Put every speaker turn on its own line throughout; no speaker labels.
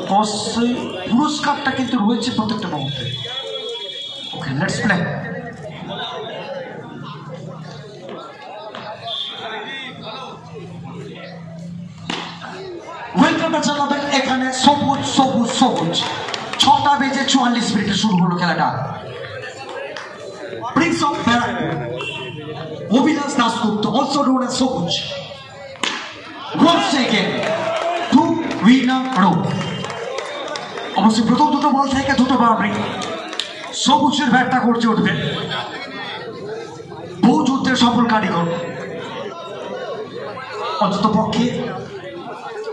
অবশ্যই পুরস্কারটা কিন্তু রয়েছে প্রত্যেকটা মুহূর্তে। ওকে, লেটস প্লে। ওয়েলকামটা চালাবেন এখানে সবুজ সবুজ সবুজ। 6টা বেজে 44 মিনিটে শুরু হলো খেলাটা। Prince of Barrackpore Abhilash Dasgupta, also known as সবুজ, once again to win a row। অবশ্যই প্রথম দুটো বল থেকে দুটো বাউন্ডারি। সবুজের ব্যাটটা করছে উঠবে, বহু যুদ্ধের সফল কারিগর, অন্তত পক্ষে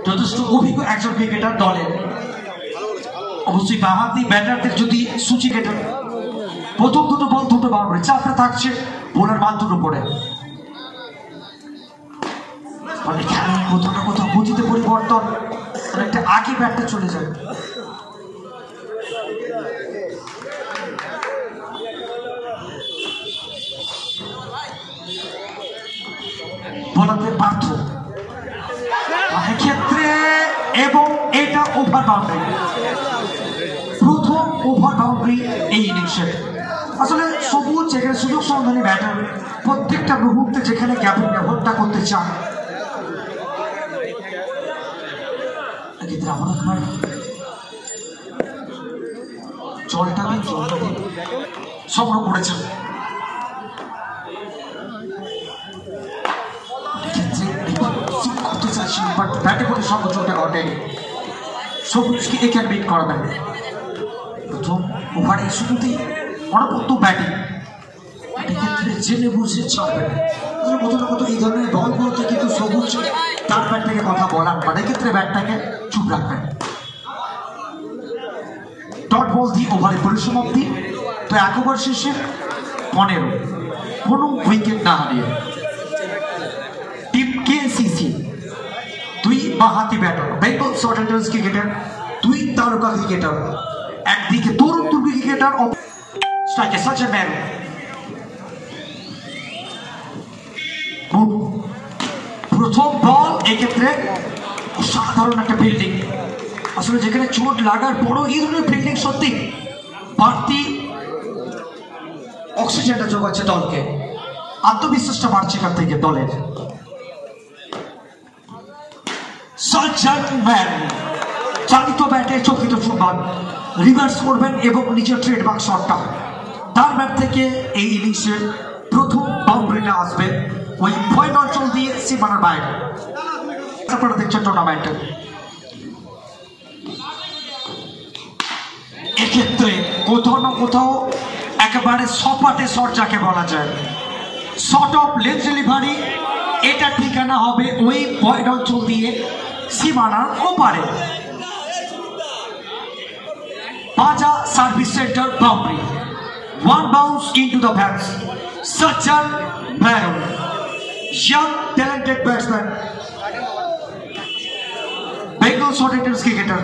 যথেষ্ট অভিজ্ঞ একজন ক্রিকেটার দলের। অবশ্যই বাঁহাতি ব্যাটারদের যদি সূচি কেটে প্রথম দুটো বল দুটো বাউন্ডারি, চাপটা থাকছে বোলার মাধ্যমের উপরে। মানে খেলা কোথাও না কোথাও গতিতে পরিবর্তন, অনেকটা আগে ব্যাটটা চলে যায়। বোলারদের পার্থ ক্ষেত্রে, এবং এটা ওভার বাউন্ডারি, প্রথম ওভার বাউন্ডারি এই ইনিংসে। আসলে সবুজ যেখানে সুযোগ সন্ধানী ব্যাটার, প্রত্যেকটা মুহূর্তে যেখানে গ্যাপের ব্যবহারটা করতে চান। জলটা সংগ্রহ করেছেন, করতে চাইছেন, বাট ব্যাটে করে সর্বোচ্চটা ঘটেনি। সবুজকে এখানে বিট করাবেন। প্রথম ওভারে শুরুতেই অনবদ্য ব্যাটিং, এক্ষেত্রে জেনে বুঝে ছাড়বেন। কোথাও না কোথাও এই ধরনের বলগুলোতে কিন্তু সবুজ তার ব্যাট থেকে কথা বলার, বাট এক্ষেত্রে ব্যাটটাকে চুপ রাখবেন। ডট বল দিয়ে ওভারে পরিসমাপ্তি। তো 1 ওভার শেষে 15, কোনো উইকেট না হারিয়ে টিম কেসিসি 2 বাঁহাতি ব্যাটার, বেঙ্গল শর্ট ক্রিকেটার, 2 তারকা ক্রিকেটার, একদিকে তরুণ তুর্কি ক্রিকেটার, স্ট্রাইকে সচিন মেহরু। প্রথম বল এক্ষেত্রে সাধারণ একটা ফিল্ডিং। আসলে যেখানে চোট লাগার পরও এই ধরনের ফিল্ডিং সত্যি বাড়তি অক্সিজেনটা যোগাচ্ছে দলকে, আত্মবিশ্বাসটা বাড়ছে এখান থেকে দলের। সচিন মেহরু চালিত ব্যাটে চকিত চুম্বন, রিভার্স করবেন এবং নিচের ট্রেডমার্ক শটটা তার ব্যাট থেকে এই ইনিংসের প্রথম বাউন্ডারিটা আসবে ওই পয়েন্ট অঞ্চল দিয়ে সীমানার বাইরে। আপনারা দেখছেন টুর্নামেন্টের। এক্ষেত্রে কোথাও না কোথাও একেবারে সপাটে শট যাকে বলা যায়, শর্ট অফ লেগ ডেলিভারি, এটা ঠিকানা হবে ওই পয়েন্ট অঞ্চল দিয়ে সীমানার ওপারে। Baja Service Center boundary. 1 bounce into the bounce. Sachin Meru, young talented batsman, Bengal short cricketer,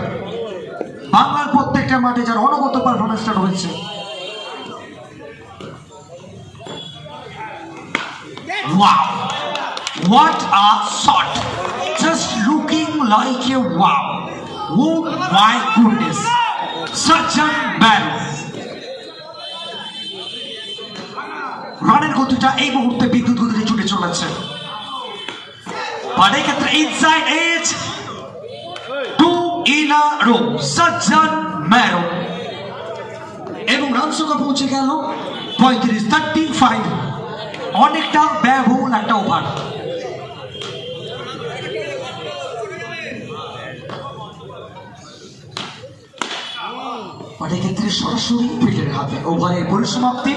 বাংলার প্রত্যেকটা মাঠে যার অনবদ্য পারফরমেন্সটা রয়েছে। Wow, what a shot! Just looking like a wow. Oh my goodness. Sachin Meru রানের গতিটা এই মুহূর্তে বিদ্যুৎ গতিতে ছুটে চলেছে, বাড়ে ক্ষেত্রে inside edge 2 in a row Sachin Meru, এবং রান সংখ্যা পৌঁছে গেল 35, অনেকটা ব্যয়বহুল একটা ওভার। এক্ষেত্রে সরাসরি ফিল্ডের হাতে ওভারের পরিসমাপ্তি।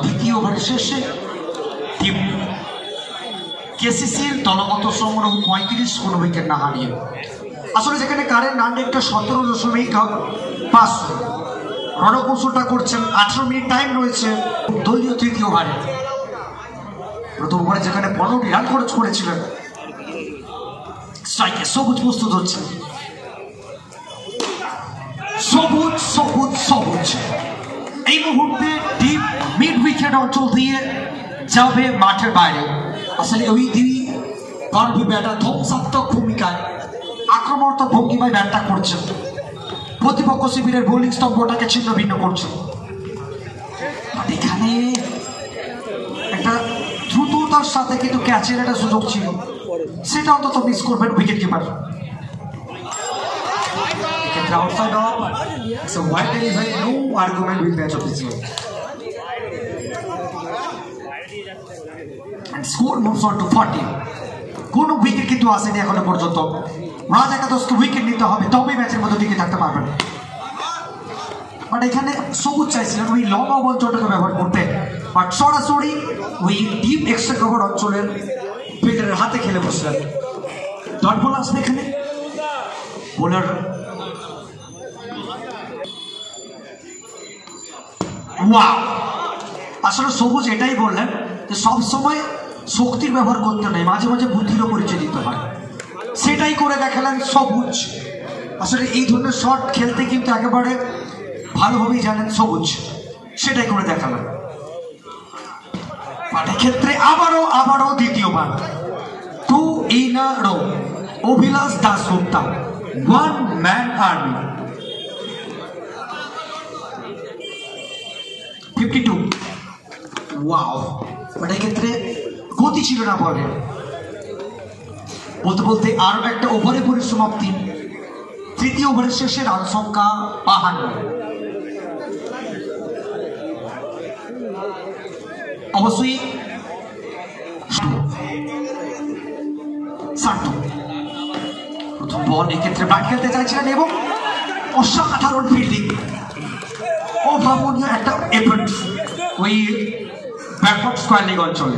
দ্বিতীয় ওভারের শেষে টিম কেসিসির দলগত সংগ্রহ 35, কোনো উইকেট না হারিয়ে। আসলে যেখানে কারেন্ট রান রেটটা 17.5, রণকৌশলটা করছেন, 18 মিনিট টাইম রয়েছে দলীয় তৃতীয় ওভারে। প্রথম ওভারে যেখানে 15টি রান খরচ করেছিলেন, স্ট্রাইকে সবুজ প্রস্তুত হচ্ছে। সবুজ সবুজ সবুজ এই মুহূর্তে টিম মিড উইকেট অঞ্চল দিয়ে যাবে মাঠের বাইরে। আসলে ওই দুই পারবি ব্যাটার ধ্বংসাত্মক ভূমিকায় আক্রমণাত্মক ভঙ্গিমায় ব্যাটটা করছেন, প্রতিপক্ষ শিবিরের বোলিং স্তম্ভটাকে ছিন্ন ভিন্ন করছেন। এখানে একটা দ্রুততার সাথে কিন্তু ক্যাচের একটা সুযোগ ছিল, সেটা অন্তত মিস করবেন wicket keeper. Outside off, so why there is no argument with match official. And score moves on to 40. কোনো উইকেট কিন্তু আসেনি এখনো পর্যন্ত। রাজ একাদশকে উইকেট নিতে হবে, তবেই ম্যাচের মধ্যে টিকে থাকতে পারবেন। বাট এখানে সবুজ চাইছিলেন ওই লং অফ অঞ্চলটাকে ব্যবহার করতে, বাট সরাসরি ওই ডিপ এক্সট্রা কভার অঞ্চলের ফিল্ডারের হাতে খেলে বসলেন। ডট বল আসবে এখানে, বোলার ওয়াও। আসলে সবুজ এটাই বললেন যে সবসময় শক্তির ব্যবহার করতে নেই, মাঝে মাঝে বুদ্ধিরও পরিচয় দিতে হয়, সেটাই করে দেখালেন সবুজ। আসলে এই ধরনের শট খেলতে কিন্তু একেবারে ভালোভাবেই জানেন সবুজ, সেটাই করে দেখালেন। পাটের ক্ষেত্রে আবারও দ্বিতীয়বার 2 in a row Abhilash Dasgupta, 1 man army 52। Wow, but এক্ষেত্রে গতি ছিল না বলে। বলতে বলতে আরো একটা ওভারে পরিসমাপ্তি, তৃতীয় ওভারের শেষে রান সংখ্যা 52। অবশ্যই প্রথম বল এক্ষেত্রে ব্যাট খেলতে চাইছিলেন এবং অসাধারণ ফিল্ডিং, অভাবনীয় একটা এফর্ট ওই ব্যাকওয়ার্ড স্কয়ার লেগ অঞ্চলে।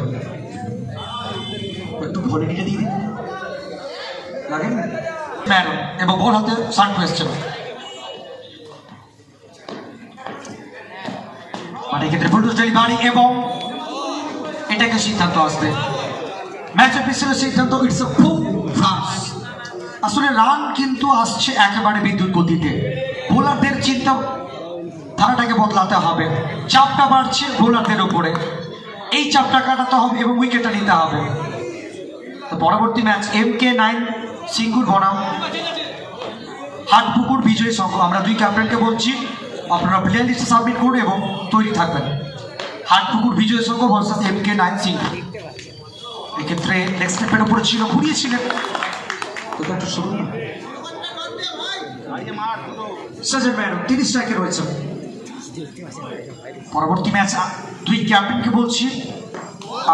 একটু ভলে নিতে দিয়ে দিন লাগেন ম্যাডাম, এবং বল হাতে শার্ট এসছে মানে এক্ষেত্রে বুলডোজ ডেলিভারি এবং এটাকে সিদ্ধান্ত আসবে ম্যাচ অফিসিয়ালের সিদ্ধান্ত, ইটস এ 4 রানস। আসলে রান কিন্তু আসছে একেবারে বিদ্যুৎ গতিতে, বোলারদের চিন্তা ধারাটাকে বদলাতে হবে, চাপটা বাড়ছে বোলারদের উপরে, এই চাপটা কাটাতে হবে এবং উইকেটটা নিতে হবে। তো পরবর্তী ম্যাচ MK9 সিঙ্গুর বনাম হাটপুকুর বিজয় সংঘ। আমরা দুই ক্যাপ্টেনকে বলছি, আপনারা প্লেয়ার লিস্টে সাবমিট করুন এবং তৈরি থাকবেন। হাটপুকুর বিজয় সংঘ ভার্সেস MK9 সিঙ্গু। এক্ষেত্রে লেগ স্লিপের উপরে ছিল, ঘুরিয়েছিলেন তো একটু শুনুন না। সাজের ম্যাডাম 30 স্ট্রাইকে রয়েছে। পরবর্তী ম্যাচ দুই ক্যাপ্টেনকে বলছি,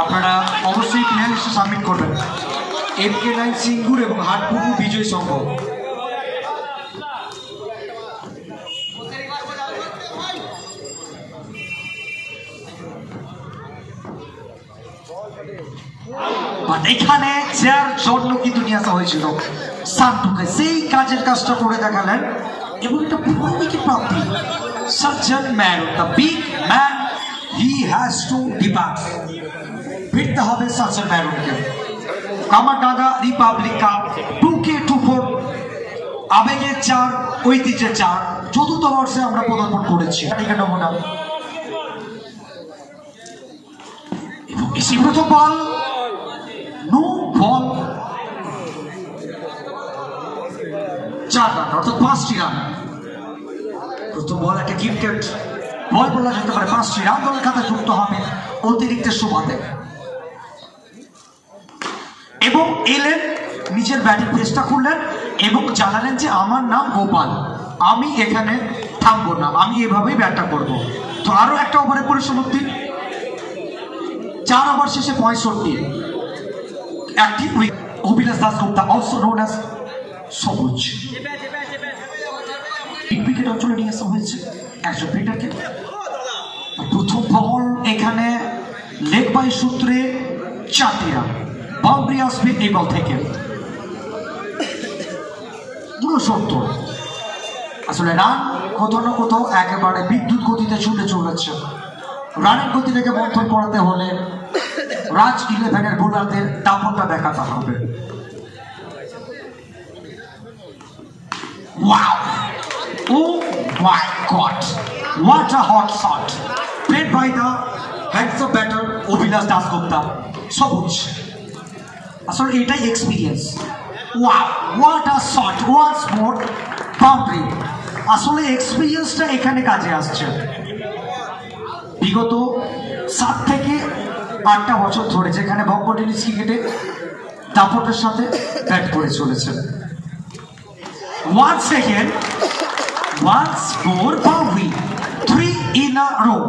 আপনারা অবশ্যই প্লেয়ার লিস্টে সাবমিট করবেন। MK9 সিঙ্গুর এবং হাটপুকুর বিজয় সংঘ। এখানে চেয়ার জন্য কিন্তু নিয়ে আসা হয়েছিল সান্টুকে, সেই কাজের কাজটা করে দেখালেন এবং এটা পুরো উইকেট প্রাপ্তি। সজ্জন maroon, the big man, he has to depart. ফিরতে হবে সজ্জন ম্যারনকে। কামারডাঙ্গা রিপাবলিক কাপ 2K24 আবেগের 4, ঐতিহ্যের 4 চতুর্থ বর্ষে আমরা পদার্পণ করেছি। নমুনা এবং এসে প্রথম বল, নো বল, 4 রান অর্থাৎ 5টি রান। প্রথম বল একটা গিফটেড বল বলা যেতে পারে, 5টি রান দলের খাতায় যুক্ত হবে অতিরিক্ত সুবাদে। এবং এলেন নিজের ব্যাটিং পেসটা খুললেন এবং জানালেন যে আমার নাম গোপাল, আমি এখানে থামবো না, আমি এভাবেই ব্যাটটা করব। তো আরো একটা ওভারের পরিসমাপ্তি, 4 ওভার শেষে 65 একটি উইকেট। অভিলাষ দাশগুপ্তা অলসো নোন অ্যাজ সবুজ, উইকেট অঞ্চলে নিয়ে আসা হয়েছে একজন ফিল্ডারকে। প্রথম বল এখানে লেগ বাই সূত্রে 4টি রান, বাউন্ডারি আসবে এই বল থেকে 69। আসলে রান কোথাও না কোথাও একেবারে বিদ্যুৎ গতিতে ছুটে চলেছে। রানের গতিটাকে মন্থন করাতে হলে রাজ 11-এর বোলারদের দাপটটা দেখাতে হবে। Wow! Oh my God! What a hot shot! Played by the handsome batter অভিলাষ দাশগুপ্তা, সবুজ। আসলে এটাই experience, wow, what a shot, once more boundary. আসলে এক্সপিরিয়েন্সটা এখানে কাজে আসছে। বিগত 7 থেকে 8টা বছর ধরে যেখানে বঙ্গ টেনিস ক্রিকেটে দাপটের সাথে ব্যাট করে চলেছেন। One second, once more boundary, 3 in a row।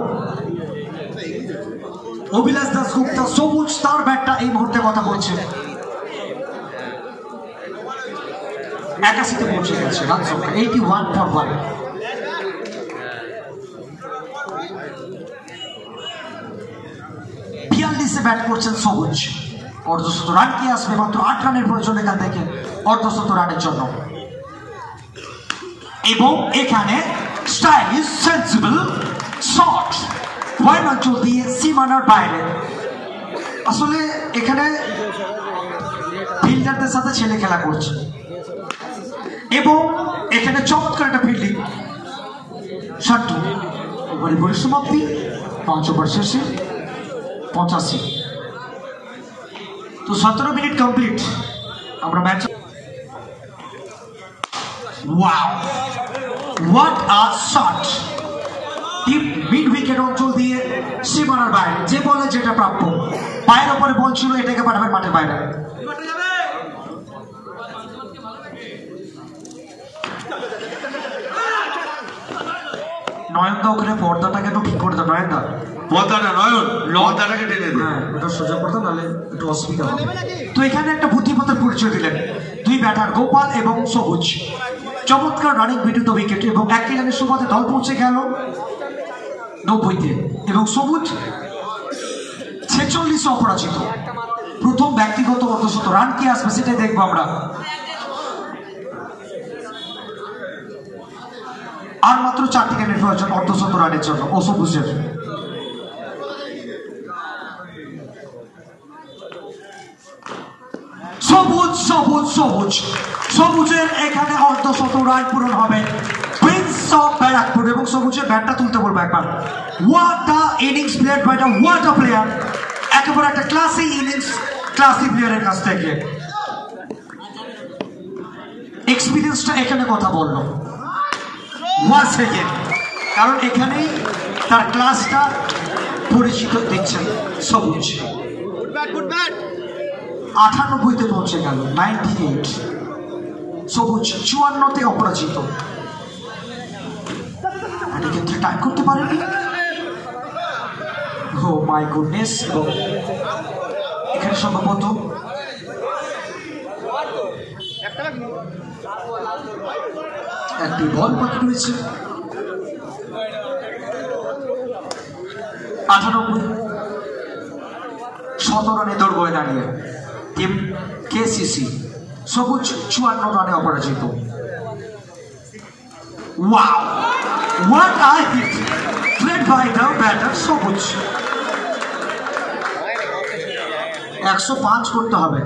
Abhilash Dasgupta Sabuj, তার ব্যাটটা এই মুহূর্তে কথা বলছে, 81-তে পৌঁছে গেছে রান সংখ্যা 81 for 1। বিয়াল্লিশে ব্যাট করছেন সবুজ, অর্ধশত রান কি আসবে, মাত্র 8 রানের প্রয়োজন এখান থেকে অর্ধশত রানের জন্য। এবং এখানে স্টাইলিশ সেন্সিবল শট, পয়েন্ট অঞ্চল দিয়ে সীমানার বাইরে। আসলে এখানে ফিল্ডারদের সাথে ছেলে খেলা করছে এবং এখানে চমৎকার একটা ফিল্ডিং। শাট্টু ওভারে পরিসমাপ্তি, 5 ওভার শেষে 85। তো 17 মিনিট কমপ্লিট, আমরা match. Wow, what a shot, tip mid wicket অঞ্চল দিয়ে সীমানার বাইরে। যে বলে যেটা প্রাপ্য, পায়ের ওপরে বল ছিল, এটাকে পাঠাবেন মাঠের বাইরে। নয়নদা ওখানে পর্দাটাকে একটু ঠিক করে দাও। নয়নদা
পর্দাটা নয়ন, পর্দাটাকে টেনে দে।
হ্যাঁ, এটা সোজা করতাম, নাহলে একটু অসুবিধা হবে। তো এখানে একটা বুদ্ধিমত্তার পরিচয় দিলেন দুই ব্যাটার গোপাল এবং সবুজ। চমৎকার রানিং বিদ্যুৎ উইকেট এবং 1 রানের সুবাদে দল পৌঁছে গেল 90-তে এবং সবুজ 46 অপরাজিত। প্রথম ব্যক্তিগত অর্ধশত রান কি আসবে সেটাই দেখবো আমরা। আর মাত্র 4টি রানের প্রয়োজন অর্ধশত রানের জন্য ও সবুজের। সবুজ সবুজ সবুজ, সবুজের এখানে অর্ধশত রান পূরণ হবে। প্রিন্স অফ ব্যারাকপুর, এবং সবুজের ব্যাটটা তুলতে বলবো একবার। What a innings player by the what a player, একেবারে একটা ক্লাসি ইনিংস, ক্লাসি প্লেয়ারের কাছ থেকে। এক্সপিরিয়েন্সটা এখানে কথা বললো। ওয়ান সেকেন্ড, কারণ এখানেই তার ক্লাসটা পরিচিত দিচ্ছেন সবুজ। 98-তে পৌঁছে গেল, 98। সবুজ 54-তে অপরাজিত। এটা ক্ষেত্রে টাইম করতে পারেনি। ও মাই গুডনেস। এবং এখানে সম্ভবত একটি বল বাকি রয়েছে। 98, 17 রানে দৌড় বয়ে দাঁড়িয়ে টিম কেসিসি। সবুজ 54 রানে অপরাজিত। Wow, what a hit played by the batter Sabuj. 105 করতে হবে।